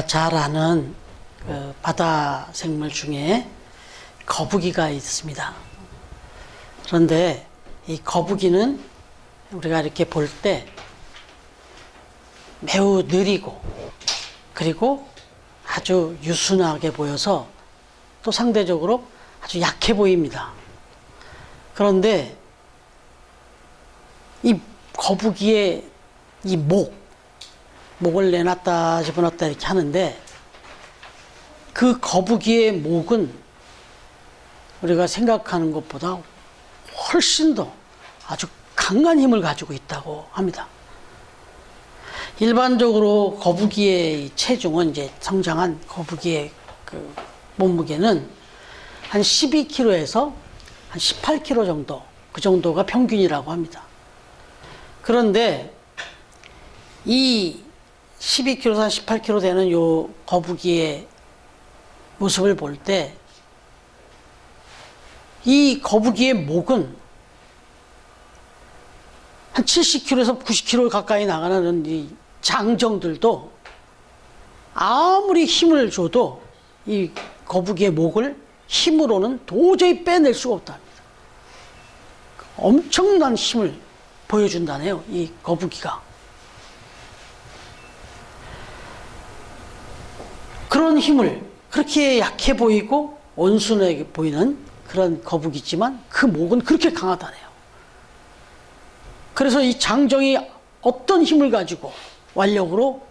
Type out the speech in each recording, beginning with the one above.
잘 아는 그 바다 생물 중에 거북이가 있습니다. 그런데 이 거북이는 우리가 이렇게 볼 때 매우 느리고 그리고 아주 유순하게 보여서 또 상대적으로 아주 약해 보입니다. 그런데 이 거북이의 이 목을 내놨다 집어넣었다 이렇게 하는데 그 거북이의 목은 우리가 생각하는 것보다 훨씬 더 아주 강한 힘을 가지고 있다고 합니다. 일반적으로 거북이의 체중은 이제 성장한 거북이의 그 몸무게는 한 12kg에서 한 18kg 정도, 그 정도가 평균이라고 합니다. 그런데 이 12kg에서 한 18kg 되는 요 거북이의 모습을 볼 때 이 거북이의 목은 한 70kg에서 90kg 가까이 나가는 이 장정들도 아무리 힘을 줘도 이 거북이의 목을 힘으로는 도저히 빼낼 수가 없답니다. 엄청난 힘을 보여준다네요, 이 거북이가. 그런 힘을, 그렇게 약해 보이고 온순하게 보이는 그런 거북이지만 그 목은 그렇게 강하다네요. 그래서 이 장정이 어떤 힘을 가지고 완력으로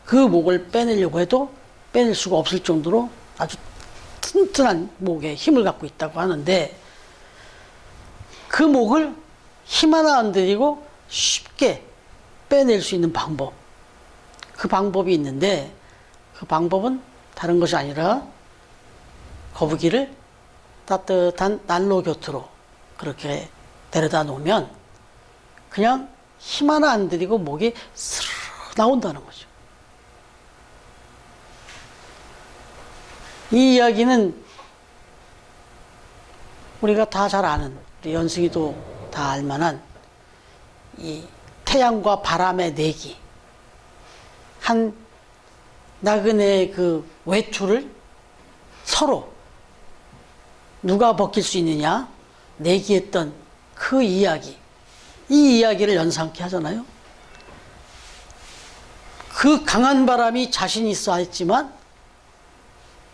그 목을 빼내려고 해도 빼낼 수가 없을 정도로 아주 튼튼한 목에 힘을 갖고 있다고 하는데, 그 목을 힘 하나 안 들이고 쉽게 빼낼 수 있는 방법, 그 방법이 있는데, 그 방법은 다른 것이 아니라 거북이를 따뜻한 난로 곁으로 그렇게 데려다 놓으면 그냥 힘 하나 안 들이고 목이 스르르 나온다는 거죠. 이 이야기는 우리가 다 잘 아는, 우리 연승이도 다 알만한 이 태양과 바람의 내기, 한 나그네의 그 외투를 서로 누가 벗길 수 있느냐 내기했던 그 이야기, 이 이야기를 연상케 하잖아요. 그 강한 바람이 자신 있어 했지만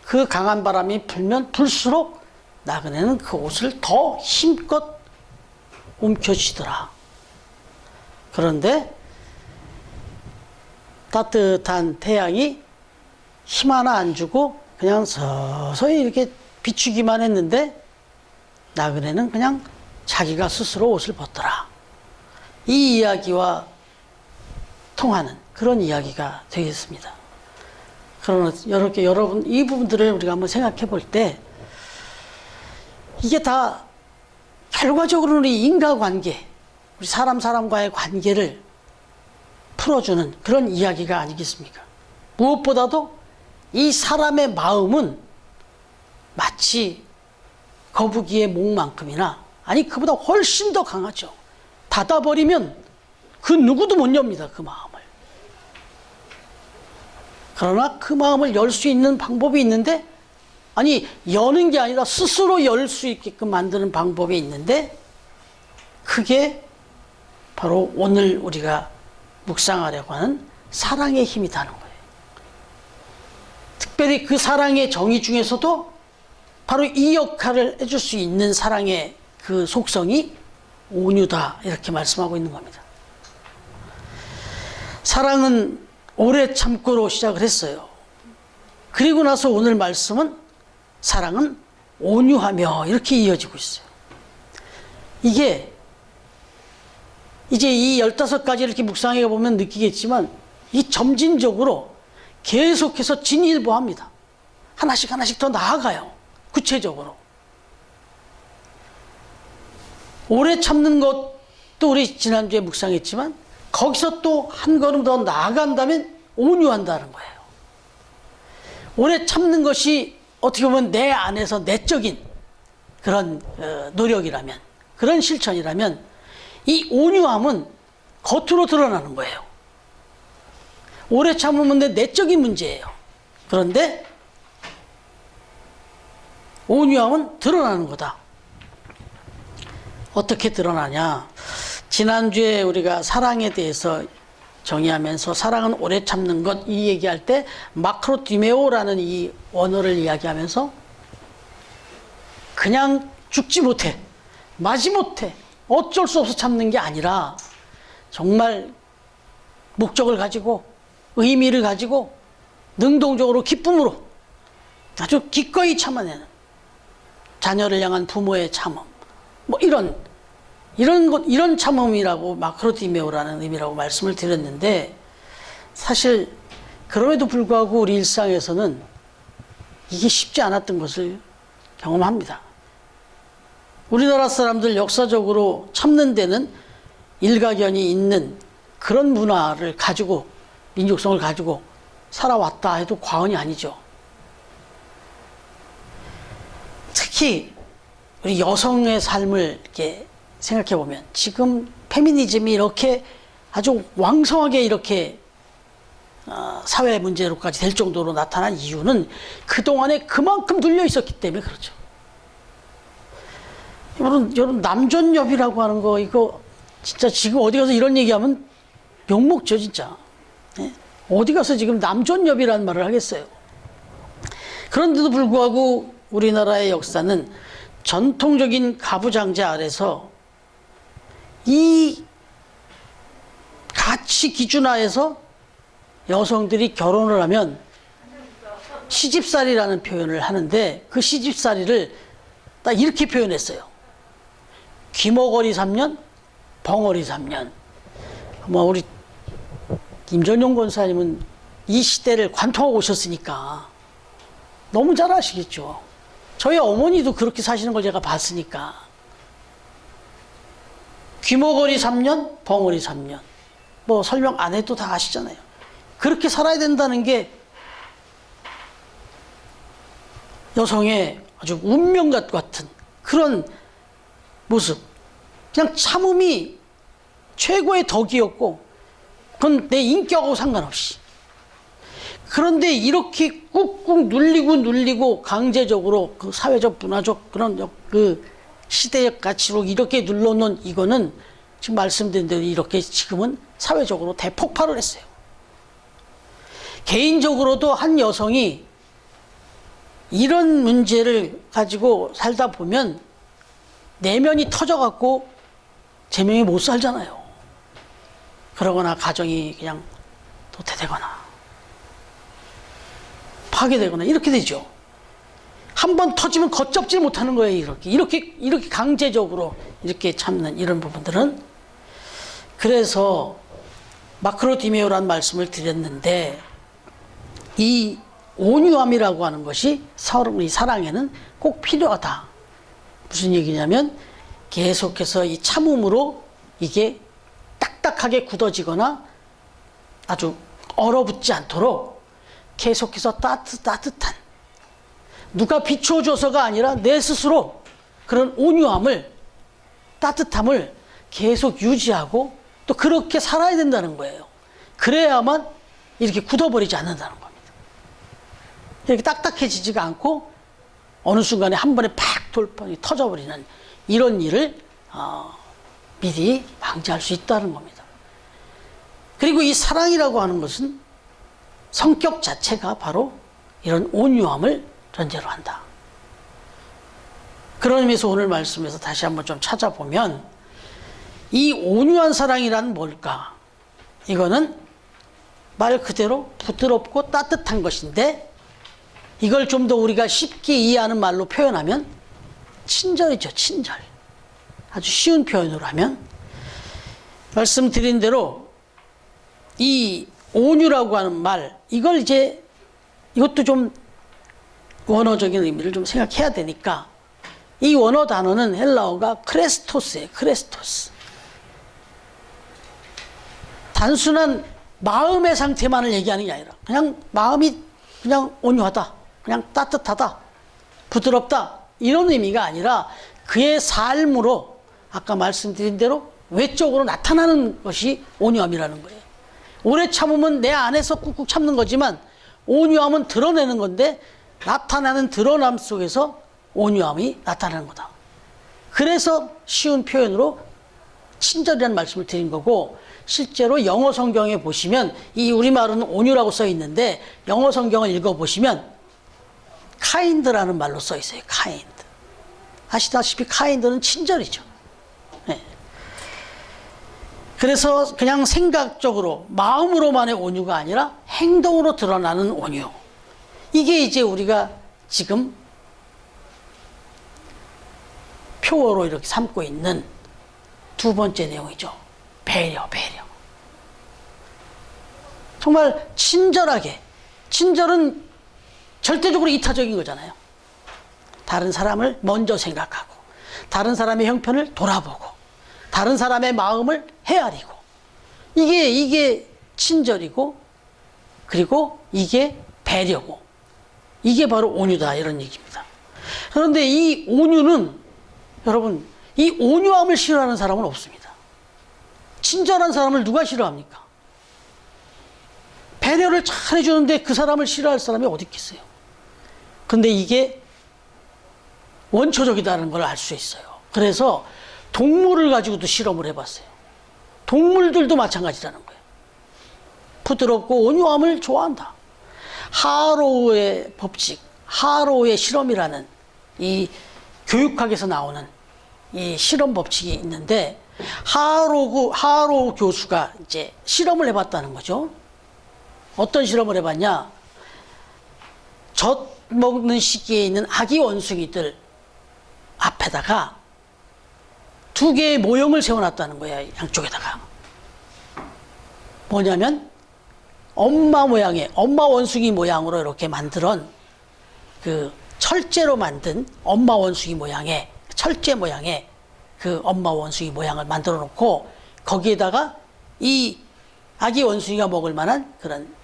그 강한 바람이 불면 불수록 나그네는 그 옷을 더 힘껏 움켜쥐더라. 그런데 따뜻한 태양이 힘 하나 안 주고 그냥 서서히 이렇게 비추기만 했는데 나그네는 그냥 자기가 스스로 옷을 벗더라. 이 이야기와 통하는 그런 이야기가 되겠습니다. 그러나 이렇게 여러분 이 부분들을 우리가 한번 생각해 볼 때 이게 다 결과적으로는 우리 인과관계, 우리 사람과의 관계를 풀어주는 그런 이야기가 아니겠습니까? 무엇보다도 이 사람의 마음은 마치 거북이의 목만큼이나, 아니 그보다 훨씬 더 강하죠. 닫아버리면 그 누구도 못 엽니다, 그 마음을. 그러나 그 마음을 열 수 있는 방법이 있는데, 아니 여는 게 아니라 스스로 열 수 있게끔 만드는 방법이 있는데, 그게 바로 오늘 우리가 묵상하려고 하는 사랑의 힘이라는 거예요. 특별히 그 사랑의 정의 중에서도 바로 이 역할을 해줄 수 있는 사랑의 그 속성이 온유다, 이렇게 말씀하고 있는 겁니다. 사랑은 오래 참고로 시작을 했어요. 그리고 나서 오늘 말씀은 사랑은 온유하며 이렇게 이어지고 있어요. 이게 이제 이 15가지 이렇게 묵상해 보면 느끼겠지만 이 점진적으로 계속해서 진일보합니다. 하나씩 더 나아가요. 구체적으로. 오래 참는 것도 우리 지난주에 묵상했지만 거기서 또 한 걸음 더 나아간다면 온유한다는 거예요. 오래 참는 것이 어떻게 보면 내 안에서 내적인 그런 노력이라면, 그런 실천이라면 이 온유함은 겉으로 드러나는 거예요. 오래 참으면 내 내적인 문제예요. 그런데 온유함은 드러나는 거다. 어떻게 드러나냐? 지난주에 우리가 사랑에 대해서 정의하면서 사랑은 오래 참는 것 이 얘기할 때 마크로티메오라는 이 원어를 이야기하면서 그냥 죽지 못해, 마지못해, 어쩔 수 없어 참는 게 아니라 정말 목적을 가지고 의미를 가지고 능동적으로 기쁨으로 아주 기꺼이 참아내는 자녀를 향한 부모의 참음, 뭐 이런 참음이라고 마크로티메오라는 의미라고 말씀을 드렸는데, 사실 그럼에도 불구하고 우리 일상에서는 이게 쉽지 않았던 것을 경험합니다. 우리나라 사람들 역사적으로 참는 데는 일가견이 있는 그런 문화를 가지고, 민족성을 가지고 살아왔다 해도 과언이 아니죠. 특히 우리 여성의 삶을 이렇게 생각해 보면 지금 페미니즘이 이렇게 아주 왕성하게 이렇게 사회 문제로까지 될 정도로 나타난 이유는 그동안에 그만큼 눌려 있었기 때문에 그렇죠. 여러분 남존여비라고 하는 거, 이거 진짜 지금 어디 가서 이런 얘기하면 욕먹죠 진짜. 네? 어디 가서 지금 남존여비라는 말을 하겠어요. 그런데도 불구하고 우리나라의 역사는 전통적인 가부장제 아래서 이 가치 기준하에서 여성들이 결혼을 하면 시집살이라는 표현을 하는데, 그 시집살이를 딱 이렇게 표현했어요. 귀머거리 3년, 벙어리 3년. 아마 우리 김전용 권사님은 이 시대를 관통하고 오셨으니까 너무 잘 아시겠죠. 저희 어머니도 그렇게 사시는 걸 제가 봤으니까. 귀머거리 3년, 벙어리 3년. 뭐 설명 안 해도 다 아시잖아요. 그렇게 살아야 된다는 게 여성의 아주 운명 같은 그런 모습. 그냥 참음이 최고의 덕이었고, 그건 내 인격하고 상관없이. 그런데 이렇게 꾹꾹 눌리고 강제적으로 그 사회적 문화적 그런 그 시대적 가치로 이렇게 눌러놓은 이거는 지금 말씀드린 대로 이렇게 지금은 사회적으로 대폭발을 했어요. 개인적으로도 한 여성이 이런 문제를 가지고 살다 보면 내면이 터져갖고 제명이 못 살잖아요. 그러거나 가정이 그냥 도태되거나 파괴되거나 이렇게 되죠. 한번 터지면 걷잡질 못하는 거예요. 이렇게 강제적으로 이렇게 참는 이런 부분들은. 그래서 마크로티메오라는 말씀을 드렸는데, 이 온유함이라고 하는 것이 이 사랑에는 꼭 필요하다. 무슨 얘기냐면 계속해서 이 참음으로 이게 딱딱하게 굳어지거나 아주 얼어붙지 않도록 계속해서 따뜻한, 누가 비추어줘서가 아니라 내 스스로 그런 온유함을, 따뜻함을 계속 유지하고 또 그렇게 살아야 된다는 거예요. 그래야만 이렇게 굳어버리지 않는다는 겁니다. 이렇게 딱딱해지지가 않고 어느 순간에 한 번에 팍 돌판이 터져버리는 이런 일을 미리 방지할 수 있다는 겁니다. 그리고 이 사랑이라고 하는 것은 성격 자체가 바로 이런 온유함을 전제로 한다. 그런 의미에서 오늘 말씀에서 다시 한번 좀 찾아보면 이 온유한 사랑이란 뭘까? 이거는 말 그대로 부드럽고 따뜻한 것인데, 이걸 좀 더 우리가 쉽게 이해하는 말로 표현하면 친절이죠. 친절. 아주 쉬운 표현으로 하면, 말씀드린 대로 이 온유라고 하는 말, 이것도 좀 원어적인 의미를 좀 생각해야 되니까, 이 원어 단어는 헬라어가 크레스토스예요. 크레스토스. 단순한 마음의 상태만을 얘기하는 게 아니라 그냥 마음이 그냥 온유하다, 그냥 따뜻하다, 부드럽다, 이런 의미가 아니라 그의 삶으로 아까 말씀드린 대로 외적으로 나타나는 것이 온유함이라는 거예요. 오래 참으면 내 안에서 꾹꾹 참는 거지만 온유함은 드러내는 건데 나타나는 드러남 속에서 온유함이 나타나는 거다. 그래서 쉬운 표현으로 친절이라는 말씀을 드린 거고, 실제로 영어 성경에 보시면 이 우리말은 온유라고 써 있는데 영어 성경을 읽어보시면 kind라는 말로 써 있어요. kind. 아시다시피 kind는 친절이죠. 네. 그래서 그냥 생각적으로 마음으로만의 온유가 아니라 행동으로 드러나는 온유. 이게 이제 우리가 지금 표어로 이렇게 삼고 있는 두 번째 내용이죠. 배려. 정말 친절하게. 친절은 절대적으로 이타적인 거잖아요. 다른 사람을 먼저 생각하고, 다른 사람의 형편을 돌아보고, 다른 사람의 마음을 헤아리고, 이게 친절이고, 그리고 이게 배려고, 이게 바로 온유다, 이런 얘기입니다. 그런데 이 온유는, 여러분, 이 온유함을 싫어하는 사람은 없습니다. 친절한 사람을 누가 싫어합니까? 배려를 잘 해주는데 그 사람을 싫어할 사람이 어디 있겠어요? 근데 이게 원초적이다는 걸 알 수 있어요. 그래서 동물을 가지고도 실험을 해봤어요. 동물들도 마찬가지라는 거예요. 부드럽고 온유함을 좋아한다. 하로우의 법칙, 하로우의 실험이라는 이 교육학에서 나오는 이 실험 법칙이 있는데, 하로우 교수가 이제 실험을 해봤다는 거죠. 어떤 실험을 해봤냐? 젖 먹는 시기에 있는 아기 원숭이들 앞에다가 두 개의 모형을 세워놨다는 거야, 양쪽에다가. 뭐냐면, 엄마 모양의, 엄마 원숭이 모양으로 이렇게 만들어 그 철제로 만든 엄마 원숭이 모양의, 철제 모양의 그 엄마 원숭이 모양을 만들어 놓고, 거기에다가 이 아기 원숭이가 먹을 만한 그런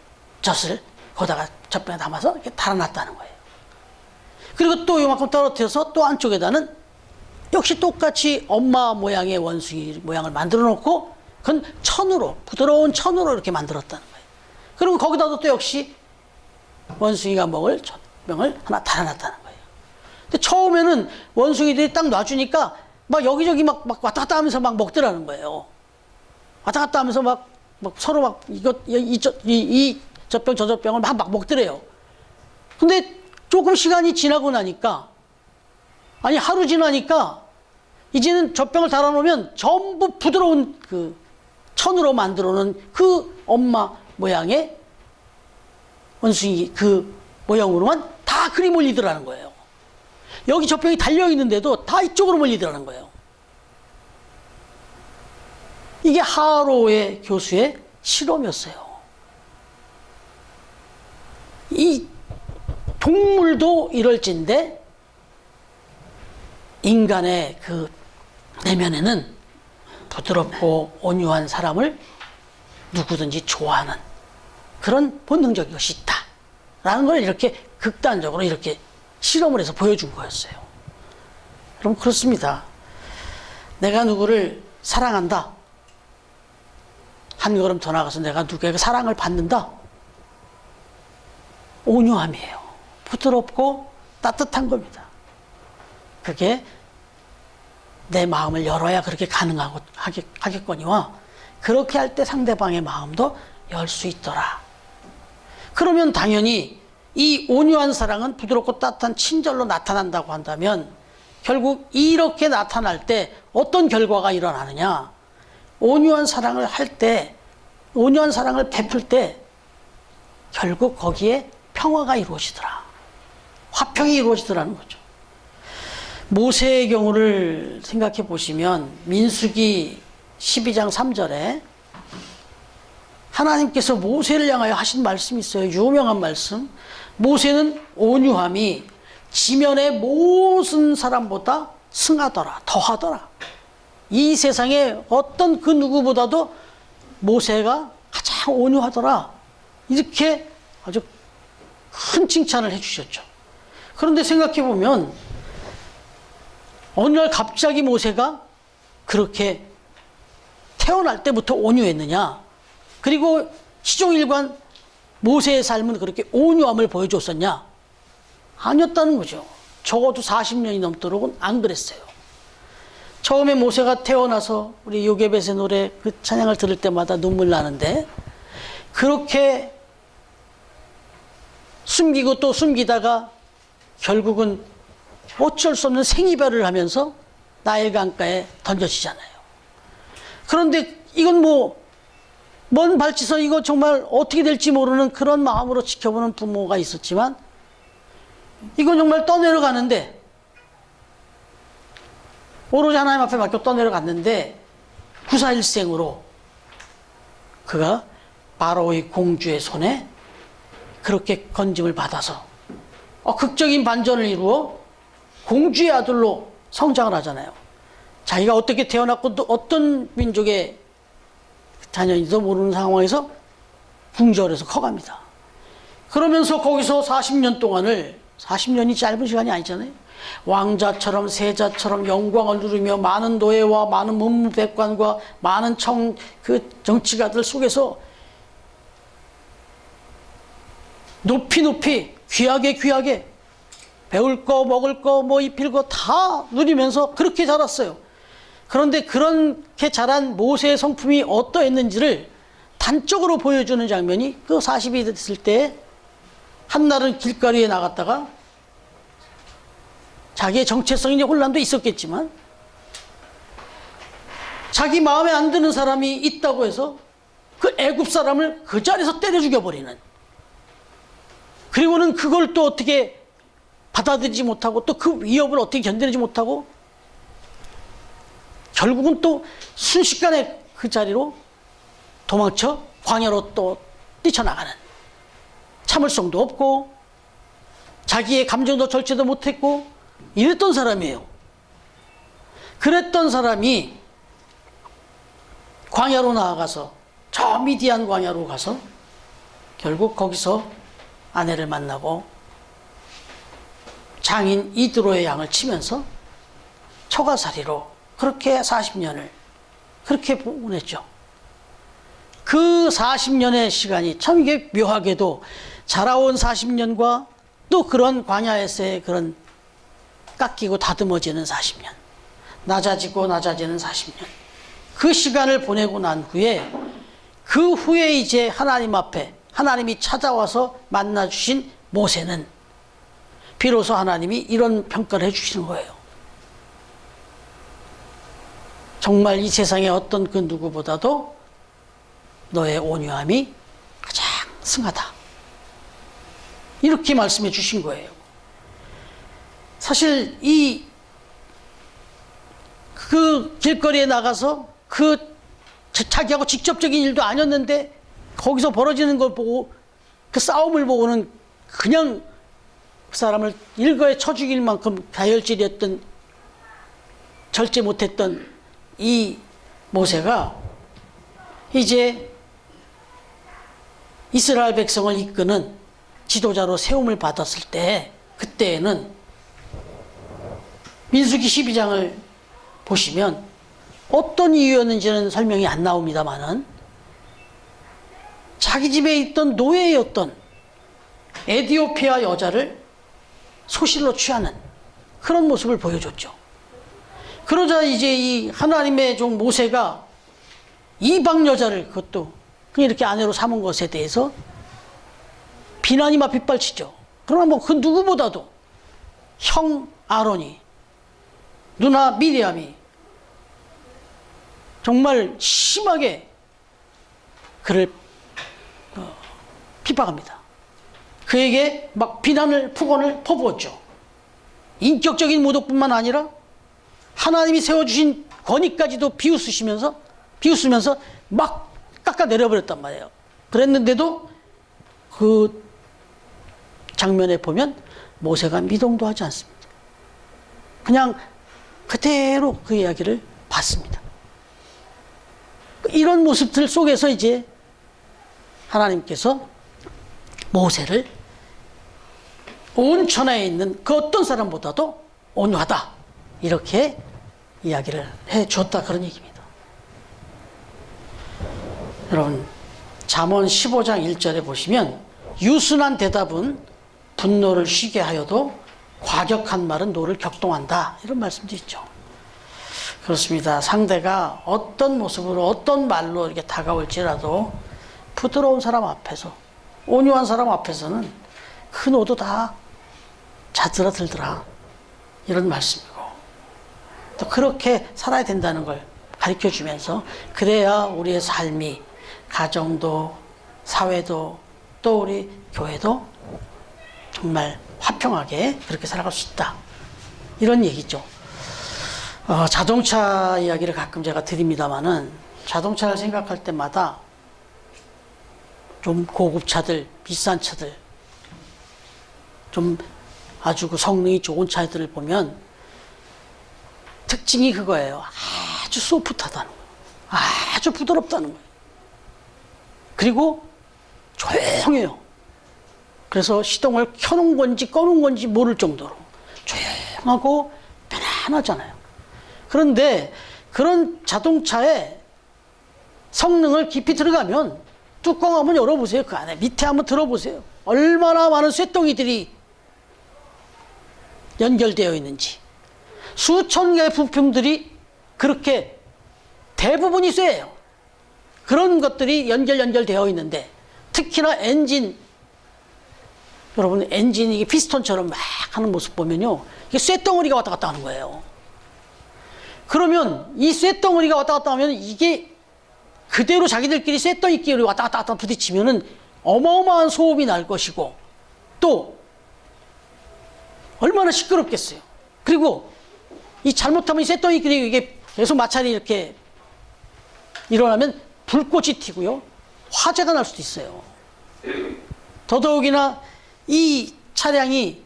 젖을 거기다가 젖병에 담아서 이렇게 달아놨다는 거예요. 그리고 또 요만큼 떨어뜨려서 또 안쪽에다는 역시 똑같이 엄마 모양의 원숭이 모양을 만들어 놓고, 그건 천으로, 부드러운 천으로 이렇게 만들었다는 거예요. 그리고 거기다도 또 역시 원숭이가 먹을 젖병을 하나 달아놨다는 거예요. 근데 처음에는 원숭이들이 딱 놔주니까 막 여기저기 막 왔다 갔다 하면서 막 먹더라는 거예요. 왔다 갔다 하면서 막 서로 막 이 젖병 저 젖병을 막 먹더래요. 근데 조금 시간이 지나고 나니까, 아니 하루 지나니까 이제는 젖병을 달아놓으면 전부 부드러운 그 천으로 만들어 놓은 그 엄마 모양의 원숭이 그 모양으로만 다 그리 몰리더라는 거예요. 여기 젖병이 달려있는데도 다 이쪽으로 몰리더라는 거예요. 이게 하로우의 교수의 실험이었어요. 이 동물도 이럴진데 인간의 그 내면에는 부드럽고 온유한 사람을 누구든지 좋아하는 그런 본능적인 것이 있다 라는 걸 이렇게 극단적으로 이렇게 실험을 해서 보여준 거였어요. 그럼 그렇습니다. 내가 누구를 사랑한다, 한 걸음 더 나가서 내가 누구에게 사랑을 받는다, 온유함이에요. 부드럽고 따뜻한 겁니다. 그게 내 마음을 열어야 그렇게 하겠거니와, 그렇게 할 때 상대방의 마음도 열 수 있더라. 그러면 당연히 이 온유한 사랑은 부드럽고 따뜻한 친절로 나타난다고 한다면, 결국 이렇게 나타날 때 어떤 결과가 일어나느냐? 온유한 사랑을 할 때, 온유한 사랑을 베풀 때 결국 거기에 평화가 이루어지더라. 화평이 이루어지더라는 거죠. 모세의 경우를 생각해 보시면 민수기 12장 3절에 하나님께서 모세를 향하여 하신 말씀이 있어요. 유명한 말씀. 모세는 온유함이 지면의 모든 사람보다 승하더라, 더하더라. 이 세상에 어떤 그 누구보다도 모세가 가장 온유하더라. 이렇게 아주 큰 칭찬을 해주셨죠. 그런데 생각해 보면 어느 날 갑자기 모세가 그렇게 태어날 때부터 온유했느냐? 그리고 시종일관 모세의 삶은 그렇게 온유함을 보여줬었냐? 아니었다는 거죠. 적어도 40년이 넘도록은 안 그랬어요. 처음에 모세가 태어나서 우리 요게벳의 노래 그 찬양을 들을 때마다 눈물 나는데, 그렇게 숨기고 또 숨기다가 결국은 어쩔 수 없는 생이별을 하면서 나일 강가에 던져지잖아요. 그런데 이건 먼 발치서 이거 정말 어떻게 될지 모르는 그런 마음으로 지켜보는 부모가 있었지만, 이건 정말 떠내려가는데, 오로지 하나님 앞에 맡겨 떠내려갔는데, 구사일생으로 그가 바로의 공주의 손에 그렇게 건짐을 받아서 극적인 반전을 이루어 공주의 아들로 성장을 하잖아요. 자기가 어떻게 태어났고 또 어떤 민족의 자녀인지도 모르는 상황에서 궁절에서 커갑니다. 그러면서 거기서 40년 동안을, 40년이 짧은 시간이 아니잖아요. 왕자처럼 세자처럼 영광을 누리며 많은 노예와 많은 문무백관과 많은 정치가들 속에서 높이 귀하게 배울 거 먹을 거 입힐 거 다 누리면서 그렇게 자랐어요. 그런데 그렇게 자란 모세의 성품이 어떠했는지를 단적으로 보여주는 장면이 그 40이 됐을 때 한날은 길거리에 나갔다가, 자기의 정체성이 혼란도 있었겠지만 자기 마음에 안 드는 사람이 있다고 해서 그 애굽 사람을 그 자리에서 때려 죽여버리는, 그리고는 그걸 또 어떻게 받아들이지 못하고 또 그 위협을 어떻게 견뎌내지 못하고 결국은 또 순식간에 그 자리로 도망쳐 광야로 또 뛰쳐나가는, 참을성도 없고 자기의 감정도 절제도 못했고 이랬던 사람이에요. 그랬던 사람이 광야로 나아가서 저 미디안 광야로 가서 결국 거기서 아내를 만나고 장인 이드로의 양을 치면서 처가살이로 그렇게 40년을 그렇게 보냈죠. 그 40년의 시간이 참 이게 묘하게도 자라온 40년과 또 그런 광야에서의 그런 깎이고 다듬어지는 40년, 낮아지고 낮아지는 40년, 그 시간을 보내고 난 후에, 그 후에 이제 하나님 앞에 하나님이 찾아와서 만나주신 모세는 비로소 하나님이 이런 평가를 해주시는 거예요. 정말 이 세상의 어떤 그 누구보다도 너의 온유함이 가장 승하다, 이렇게 말씀해 주신 거예요. 사실 그 길거리에 나가서 자기하고 직접적인 일도 아니었는데 거기서 벌어지는 걸 보고, 그 싸움을 보고는 그냥 그 사람을 일거에 쳐 죽일 만큼 다혈질이었던, 절제 못했던 이 모세가 이제 이스라엘 백성을 이끄는 지도자로 세움을 받았을 때, 그때에는 민수기 12장을 보시면 어떤 이유였는지는 설명이 안 나옵니다만은, 자기 집에 있던 노예였던 에디오피아 여자를 소실로 취하는 그런 모습을 보여줬죠. 그러자 이제 이 하나님의 종 모세가 이방 여자를, 그것도 그냥 이렇게 아내로 삼은 것에 대해서 비난이 막 빗발치죠. 그러나 그 누구보다도 형 아론이, 누나 미리암이 정말 심하게 그를 핍박합니다. 그에게 막 비난을, 폭언을 퍼부었죠. 인격적인 모독뿐만 아니라 하나님이 세워주신 권위까지도 비웃으면서 막 깎아내려버렸단 말이에요. 그랬는데도 그 장면에 보면 모세가 미동도 하지 않습니다. 그냥 그대로 그 이야기를 받습니다. 이런 모습들 속에서 이제 하나님께서 모세를 온 천하에 있는 그 어떤 사람보다도 온유하다, 이렇게 이야기를 해 줬다, 그런 얘기입니다. 여러분, 잠언 15장 1절에 보시면 유순한 대답은 분노를 쉬게 하여도 과격한 말은 노를 격동한다. 이런 말씀도 있죠. 그렇습니다. 상대가 어떤 모습으로 어떤 말로 이렇게 다가올지라도 부드러운 사람 앞에서, 온유한 사람 앞에서는 그 노도 다 자들어들더라. 이런 말씀이고, 또 그렇게 살아야 된다는 걸 가르쳐 주면서, 그래야 우리의 삶이, 가정도 사회도 또 우리 교회도 정말 화평하게 그렇게 살아갈 수 있다. 이런 얘기죠. 자동차 이야기를 가끔 제가 드립니다마는, 자동차를 생각할 때마다 좀 고급 차들, 비싼 차들, 좀 아주 그 성능이 좋은 차들을 보면 특징이 그거예요. 아주 소프트하다는 거예요. 아주 부드럽다는 거예요. 그리고 조용해요. 그래서 시동을 켜놓은 건지 꺼놓은 건지 모를 정도로 조용하고 편안하잖아요. 그런데 그런 자동차의 성능을 깊이 들어가면 뚜껑 한번 열어보세요. 그 안에 밑에 한번 들어보세요. 얼마나 많은 쇳덩이들이 연결되어 있는지. 수천 개의 부품들이 그렇게 대부분이 쇠예요. 그런 것들이 연결되어 있는데, 특히나 엔진, 여러분 엔진이 피스톤처럼 막 하는 모습 보면요, 이게 쇳덩어리가 왔다 갔다 하는 거예요. 그러면 이 쇳덩어리가 왔다 갔다 하면 이게 그대로 자기들끼리 쇳덩이끼리 왔다 갔다 부딪히면은 어마어마한 소음이 날 것이고, 또 얼마나 시끄럽겠어요. 그리고 이 잘못하면 이 쇳덩이끼리 이게 계속 마찰이 이렇게 일어나면 불꽃이 튀고요, 화재가 날 수도 있어요. 더더욱이나 이 차량이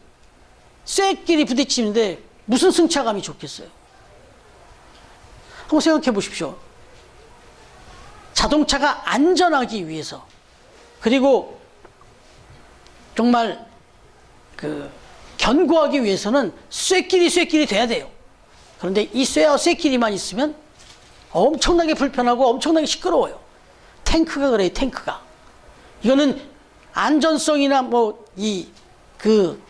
쇠끼리 부딪히는데 무슨 승차감이 좋겠어요. 한번 생각해 보십시오. 자동차가 안전하기 위해서, 그리고 정말 견고하기 위해서는 쇠끼리 돼야 돼요. 그런데 이 쇠와 쇠끼리만 있으면 엄청나게 불편하고 엄청나게 시끄러워요. 탱크가 그래요, 탱크가. 이거는 안전성이나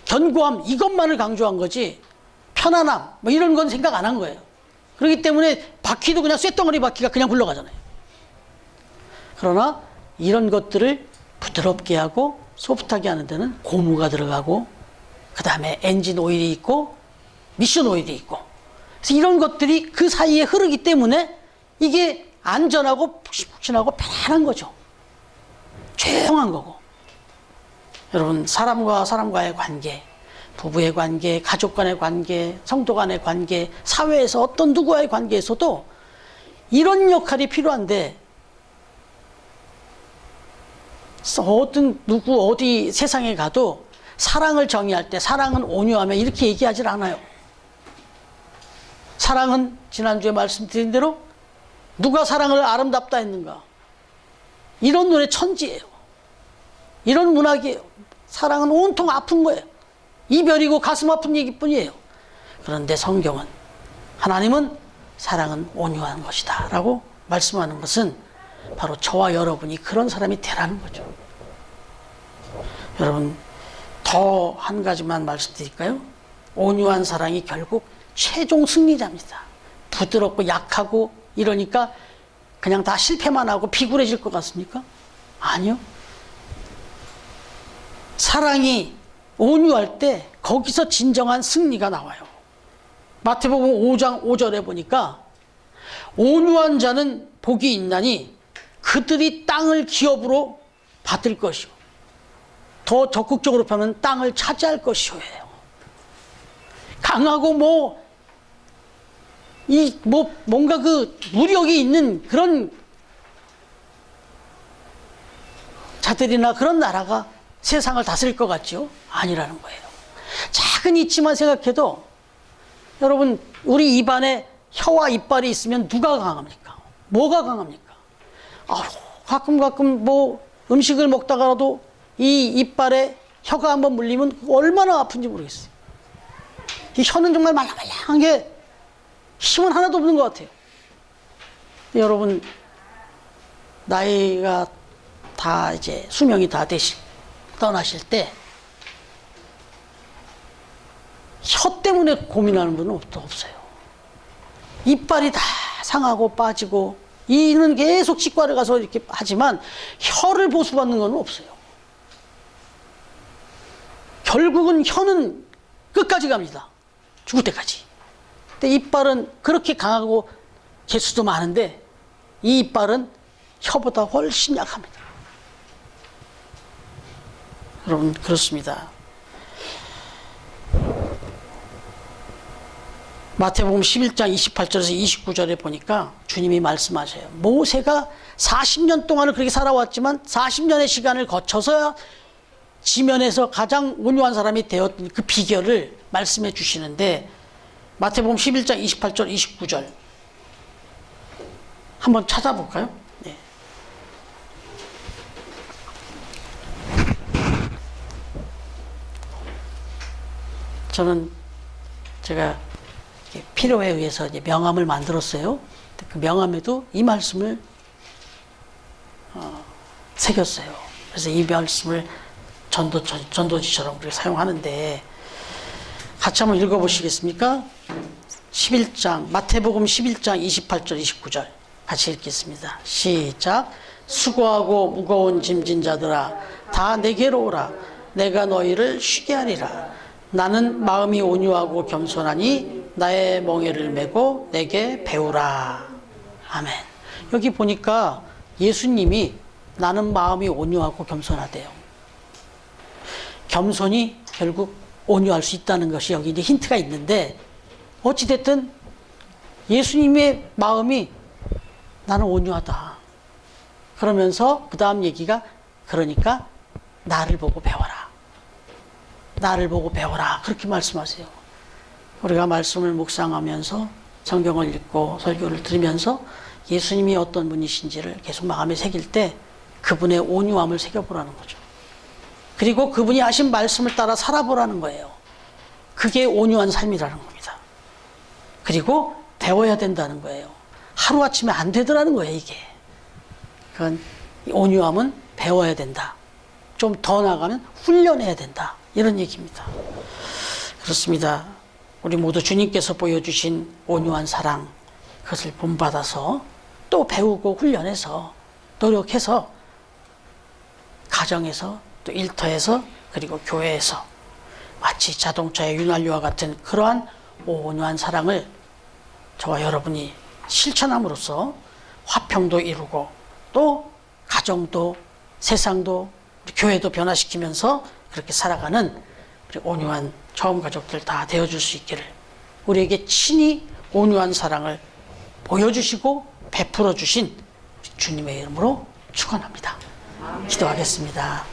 견고함, 이것만을 강조한 거지, 편안함, 이런 건 생각 안 한 거예요. 그렇기 때문에 바퀴도 그냥 쇳덩어리 바퀴가 그냥 굴러가잖아요. 그러나 이런 것들을 부드럽게 하고 소프트하게 하는 데는 고무가 들어가고, 그 다음에 엔진 오일이 있고, 미션 오일이 있고, 그래서 이런 것들이 그 사이에 흐르기 때문에 이게 안전하고 푹신푹신하고 편안한 거죠. 조용한 거고. 여러분, 사람과 사람과의 관계, 부부의 관계, 가족 간의 관계, 성도 간의 관계, 사회에서 어떤 누구와의 관계에서도 이런 역할이 필요한데, 어떤 누구 어디 세상에 가도 사랑을 정의할 때 사랑은 온유하며 이렇게 얘기하지 않아요. 사랑은 지난주에 말씀드린 대로 누가 사랑을 아름답다 했는가, 이런 노래 천지예요. 이런 문학이에요. 사랑은 온통 아픈 거예요. 이별이고 가슴 아픈 얘기뿐이에요. 그런데 성경은, 하나님은 사랑은 온유한 것이다 라고 말씀하는 것은 바로 저와 여러분이 그런 사람이 되라는 거죠. 여러분, 더 한 가지만 말씀드릴까요? 온유한 사랑이 결국 최종 승리자입니다. 부드럽고 약하고 이러니까 그냥 다 실패만 하고 비굴해질 것 같습니까? 아니요. 사랑이 온유할 때 거기서 진정한 승리가 나와요. 마태복음 5장 5절에 보니까, 온유한 자는 복이 있나니 그들이 땅을 기업으로 받을 것이요, 더 적극적으로 표현하면 땅을 차지할 것이요예요. 강하고 뭔가 그 무력이 있는 그런 자들이나 그런 나라가 세상을 다스릴 것 같죠? 아니라는 거예요. 작은 이치만 생각해도, 여러분, 우리 입안에 혀와 이빨이 있으면 누가 강합니까? 뭐가 강합니까? 가끔 음식을 먹다가라도 이 이빨에 혀가 한번 물리면 얼마나 아픈지 모르겠어요. 이 혀는 정말 말랑말랑한 게 힘은 하나도 없는 것 같아요. 여러분, 나이가 다 이제 수명이 다 되실 떠나실 때 혀 때문에 고민하는 분은 없어요. 이빨이 다 상하고 빠지고 이는 계속 치과를 가서 이렇게 하지만 혀를 보수받는 건 없어요. 결국은 혀는 끝까지 갑니다. 죽을 때까지. 근데 이빨은 그렇게 강하고 개수도 많은데 이 이빨은 혀보다 훨씬 약합니다. 여러분 그렇습니다. 마태복음 11장 28절에서 29절에 보니까 주님이 말씀하세요. 모세가 40년 동안을 그렇게 살아왔지만 40년의 시간을 거쳐서 지면에서 가장 온유한 사람이 되었던 그 비결을 말씀해 주시는데 마태복음 11장 28절 29절 한번 찾아볼까요? 네. 저는 제가 필요에 의해서 이제 명함을 만들었어요. 그 명함에도 이 말씀을 새겼어요. 그래서 이 말씀을 전도지처럼 우리가 사용하는데 같이 한번 읽어보시겠습니까? 11장 마태복음 11장 28절 29절 같이 읽겠습니다. 시작. 수고하고 무거운 짐진 자들아 다 내게로 오라. 내가 너희를 쉬게 하리라. 나는 마음이 온유하고 겸손하니 나의 멍에를 메고 내게 배우라. 아멘. 여기 보니까 예수님이 나는 마음이 온유하고 겸손하대요. 겸손이 결국 온유할 수 있다는 것이 여기 이제 힌트가 있는데 어찌됐든 예수님의 마음이 나는 온유하다. 그러면서 그 다음 얘기가 그러니까 나를 보고 배워라. 나를 보고 배워라. 그렇게 말씀하세요. 우리가 말씀을 묵상하면서 성경을 읽고 설교를 들으면서 예수님이 어떤 분이신지를 계속 마음에 새길 때 그분의 온유함을 새겨보라는 거죠. 그리고 그분이 하신 말씀을 따라 살아보라는 거예요. 그게 온유한 삶이라는 겁니다. 그리고 배워야 된다는 거예요. 하루아침에 안 되더라는 거예요, 이게. 그건 온유함은 배워야 된다. 좀 더 나가면 훈련해야 된다. 이런 얘기입니다. 그렇습니다. 우리 모두 주님께서 보여주신 온유한 사랑, 그것을 본받아서 또 배우고 훈련해서 노력해서 가정에서 또 일터에서 그리고 교회에서 마치 자동차의 윤활유와 같은 그러한 온유한 사랑을 저와 여러분이 실천함으로써 화평도 이루고 또 가정도 세상도 우리 교회도 변화시키면서 그렇게 살아가는 우리 온유한 처음 가족들 다 되어줄 수 있기를 우리에게 친히 온유한 사랑을 보여주시고 베풀어 주신 주님의 이름으로 축원합니다. 기도하겠습니다.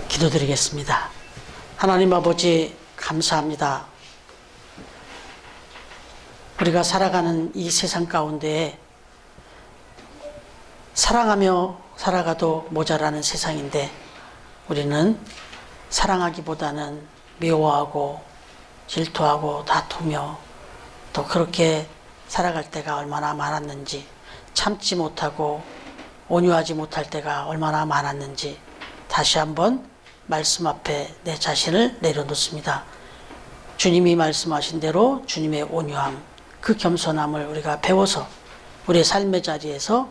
기도드리겠습니다. 하나님 아버지 감사합니다. 우리가 살아가는 이 세상 가운데 사랑하며 살아가도 모자라는 세상인데 우리는 사랑하기보다는 미워하고 질투하고 다투며 또 그렇게 살아갈 때가 얼마나 많았는지 참지 못하고 온유하지 못할 때가 얼마나 많았는지 다시 한번 말씀 앞에 내 자신을 내려놓습니다. 주님이 말씀하신 대로 주님의 온유함, 그 겸손함을 우리가 배워서 우리의 삶의 자리에서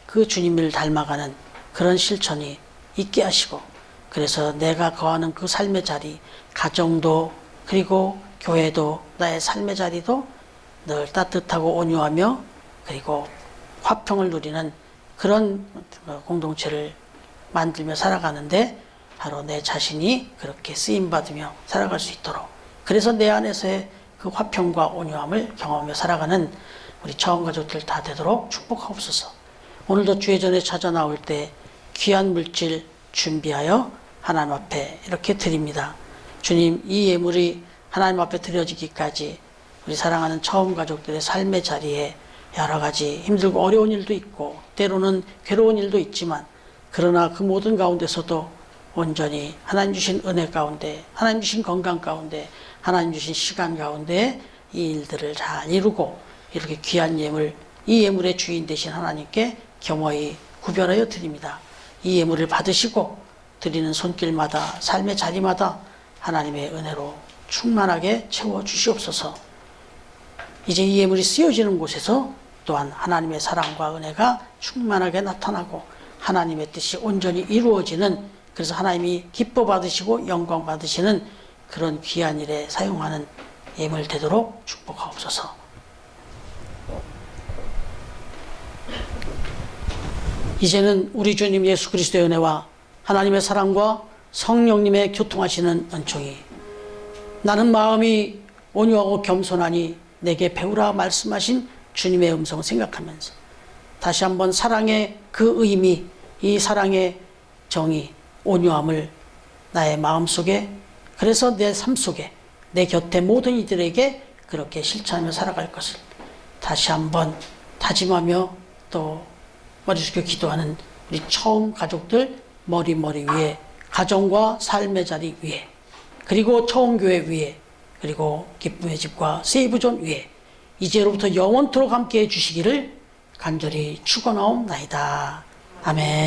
그 주님을 닮아가는 그런 실천이 있게 하시고 그래서 내가 거하는 그 삶의 자리, 가정도 그리고 교회도 나의 삶의 자리도 늘 따뜻하고 온유하며 그리고 화평을 누리는 그런 공동체를 만들며 살아가는데 바로 내 자신이 그렇게 쓰임받으며 살아갈 수 있도록 그래서 내 안에서의 그 화평과 온유함을 경험하며 살아가는 우리 처음 가족들 다 되도록 축복하옵소서. 오늘도 주의 전에 찾아 나올 때 귀한 물질 준비하여 하나님 앞에 이렇게 드립니다. 주님, 이 예물이 하나님 앞에 드려지기까지 우리 사랑하는 처음 가족들의 삶의 자리에 여러 가지 힘들고 어려운 일도 있고 때로는 괴로운 일도 있지만 그러나 그 모든 가운데서도 온전히 하나님 주신 은혜 가운데, 하나님 주신 건강 가운데, 하나님 주신 시간 가운데 이 일들을 잘 이루고 이렇게 귀한 예물, 이 예물의 주인 되신 하나님께 겸허히 구별하여 드립니다. 이 예물을 받으시고 드리는 손길마다, 삶의 자리마다 하나님의 은혜로 충만하게 채워 주시옵소서. 이제 이 예물이 쓰여지는 곳에서 또한 하나님의 사랑과 은혜가 충만하게 나타나고 하나님의 뜻이 온전히 이루어지는, 그래서 하나님이 기뻐 받으시고 영광 받으시는 그런 귀한 일에 사용하는 예물 되도록 축복하옵소서. 이제는 우리 주님 예수 그리스도의 은혜와 하나님의 사랑과 성령님의 교통하시는 은총이, 나는 마음이 온유하고 겸손하니 내게 배우라 말씀하신 주님의 음성을 생각하면서 다시 한번 사랑의 그 의미, 이 사랑의 정의, 온유함을 나의 마음속에, 그래서 내 삶 속에, 내 곁에 모든 이들에게 그렇게 실천하며 살아갈 것을 다시 한번 다짐하며 또 머리 숙여 기도하는 우리 처음 가족들 머리 위에, 가정과 삶의 자리 위에, 그리고 처음 교회 위에, 그리고 기쁨의 집과 세이브존 위에 이제로부터 영원토록 함께해 주시기를 간절히 축원하옵나이다. 아멘.